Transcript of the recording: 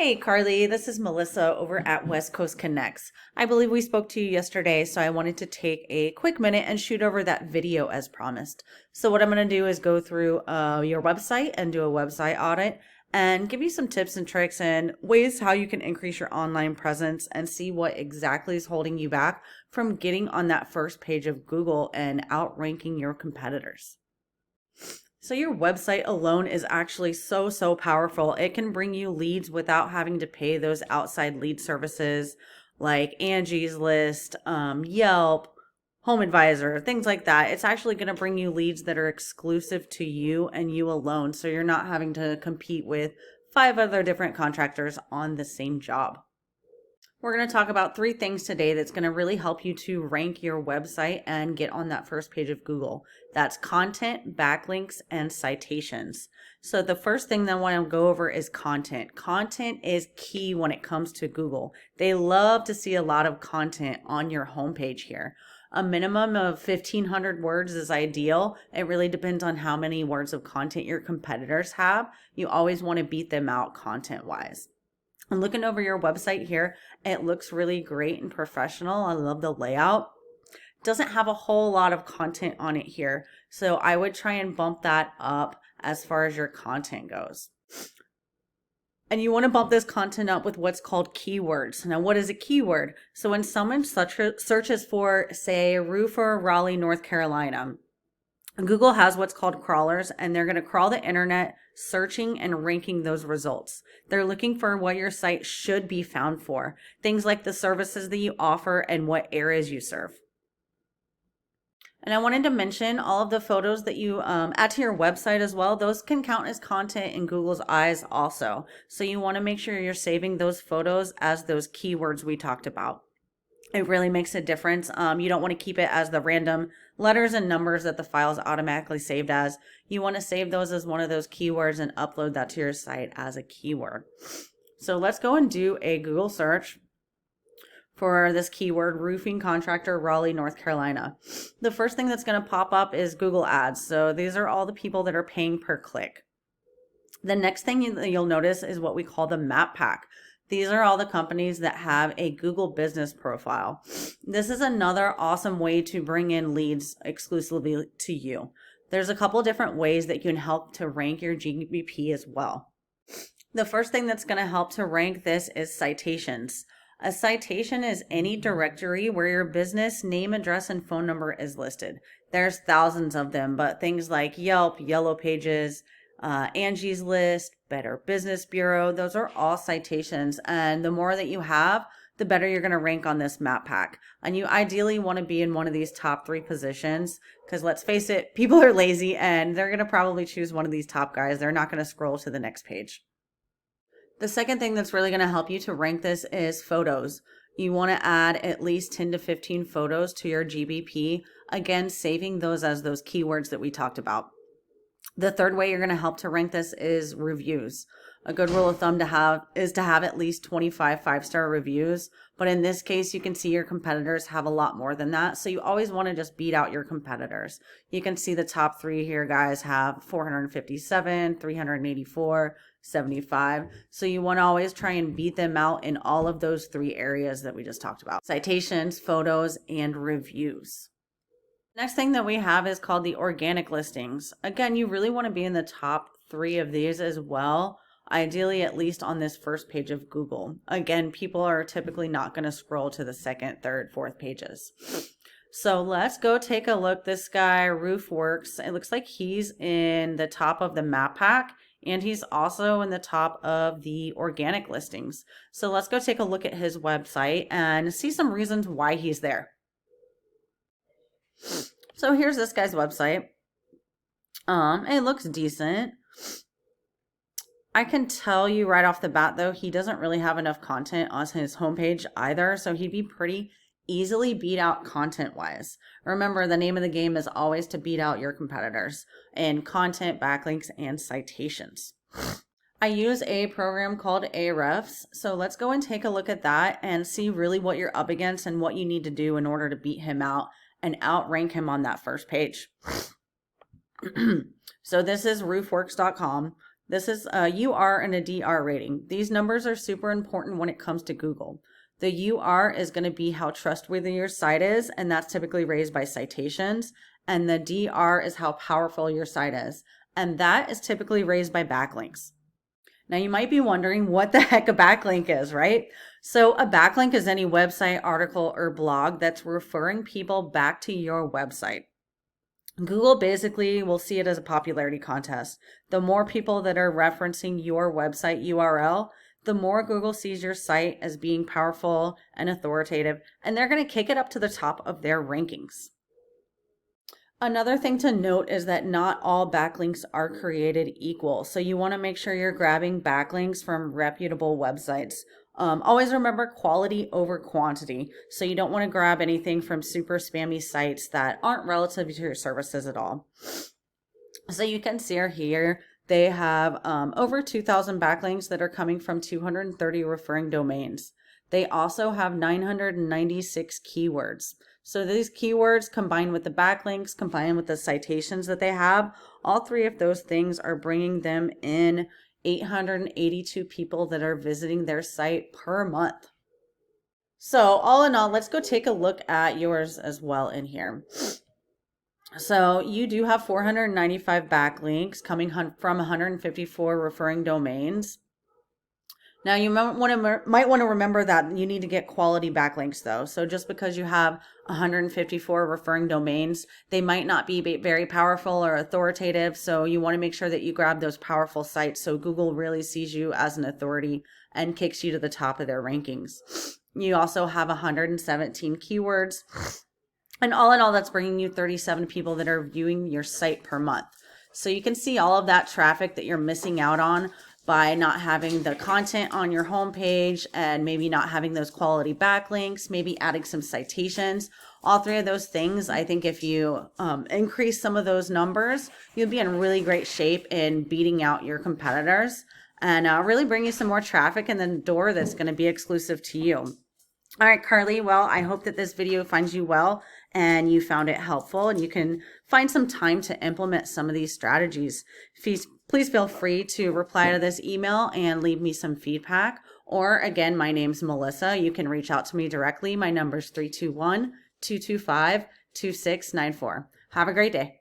Hey Carly, this is Melissa over at West Coast Connects. I believe we spoke to you yesterday, so I wanted to take a quick minute and shoot over that video as promised. So what I'm going to do is go through your website and do a website audit and give you some tips and tricks and ways how you can increase your online presence and see what exactly is holding you back from getting on that first page of Google and outranking your competitors. So your website alone is actually so powerful. It can bring you leads without having to pay those outside lead services like Angie's List, Yelp, Home Advisor, things like that. It's actually going to bring you leads that are exclusive to you and you alone. So you're not having to compete with 5 other different contractors on the same job. We're going to talk about 3 things today that's going to really help you to rank your website and get on that first page of Google. That's content, backlinks, and citations. So the first thing that I want to go over is content. Content is key when it comes to Google. They love to see a lot of content on your homepage here. A minimum of 1,500 words is ideal. It really depends on how many words of content your competitors have. You always want to beat them out content-wise. I'm looking over your website here. It looks really great and professional. I love the layout. Doesn't have a whole lot of content on it here. So I would try and bump that up as far as your content goes. And you want to bump this content up with what's called keywords. Now, what is a keyword? So when someone searches for, say, roofer, Raleigh, North Carolina, Google has what's called crawlers, and they're going to crawl the internet searching and ranking those results. They're looking for what your site should be found for, things like the services that you offer and what areas you serve. And I wanted to mention all of the photos that you add to your website as well. Those can count as content in Google's eyes also. So you want to make sure you're saving those photos as those keywords we talked about. It really makes a difference. You don't want to keep it as the random letters and numbers that the file is automatically saved as. You want to save those as one of those keywords and upload that to your site as a keyword. So let's go and do a Google search for this keyword, roofing contractor, Raleigh, North Carolina. The first thing that's going to pop up is Google Ads. So these are all the people that are paying per click. The next thing you'll notice is what we call the map pack. These are all the companies that have a Google business profile. This is another awesome way to bring in leads exclusively to you. There's a couple different ways that you can help to rank your GBP as well. The first thing that's going to help to rank this is citations. A citation is any directory where your business name, address, and phone number is listed. There's thousands of them, but things like Yelp, Yellow Pages, Angie's List, Better Business Bureau, those are all citations. And the more that you have, the better you're going to rank on this map pack. And you ideally want to be in one of these top 3 positions because let's face it, people are lazy and they're going to probably choose one of these top guys. They're not going to scroll to the next page. The second thing that's really going to help you to rank this is photos. You want to add at least 10 to 15 photos to your GBP. Again, saving those as those keywords that we talked about. The third way you're going to help to rank this is reviews. A good rule of thumb to have is to have at least 25 5-star reviews. But in this case, you can see your competitors have a lot more than that. So you always want to just beat out your competitors. You can see the top 3 here, guys, have 457, 384, 75. So you want to always try and beat them out in all of those 3 areas that we just talked about. Citations, photos, and reviews. Next thing that we have is called the organic listings. Again, you really want to be in the top 3 of these as well. Ideally, at least on this first page of Google. Again, people are typically not going to scroll to the 2nd, 3rd, 4th pages. So let's go take a look. This guy, Roofworks, it looks like he's in the top of the map pack and he's also in the top of the organic listings. So let's go take a look at his website and see some reasons why he's there. So here's this guy's website. It looks decent. I can tell you right off the bat, though, he doesn't really have enough content on his homepage either, so he'd be pretty easily beat out content-wise. Remember, the name of the game is always to beat out your competitors in content, backlinks, and citations. I use a program called Ahrefs, so let's go and take a look at that and see really what you're up against and what you need to do in order to beat him out and outrank him on that first page. So this is roofworks.com. This is a UR and a DR rating. These numbers are super important when it comes to Google. The UR is going to be how trustworthy your site is, and that's typically raised by citations. And the DR is how powerful your site is, and that is typically raised by backlinks. Now you might be wondering what the heck a backlink is, right? So a backlink is any website, article, or blog that's referring people back to your website. Google basically will see it as a popularity contest. The more people that are referencing your website URL, the more Google sees your site as being powerful and authoritative, and they're going to kick it up to the top of their rankings. Another thing to note is that not all backlinks are created equal. So you want to make sure you're grabbing backlinks from reputable websites. Always remember quality over quantity. So you don't want to grab anything from super spammy sites that aren't relative to your services at all. So you can see here, they have over 2,000 backlinks that are coming from 230 referring domains. They also have 996 keywords. So these keywords combined with the backlinks, combined with the citations that they have, all three of those things are bringing them in 882 people that are visiting their site per month. So all in all, let's go take a look at yours as well in here. So you do have 495 backlinks coming from 154 referring domains. Now you might want to remember that you need to get quality backlinks though. So just because you have 154 referring domains, they might not be very powerful or authoritative. So you want to make sure that you grab those powerful sites so Google really sees you as an authority and kicks you to the top of their rankings. You also have 117 keywords. And all in all, that's bringing you 37 people that are viewing your site per month. So you can see all of that traffic that you're missing out on by not having the content on your homepage and maybe not having those quality backlinks, maybe adding some citations. All three of those things, I think if you increase some of those numbers, you'll be in really great shape in beating out your competitors and really bring you some more traffic in the door that's going to be exclusive to you. All right, Carly, well, I hope that this video finds you well and you found it helpful and you can find some time to implement some of these strategies. Please feel free to reply to this email and leave me some feedback. Or again, my name's Melissa. You can reach out to me directly. My number's 321-225-2694. Have a great day.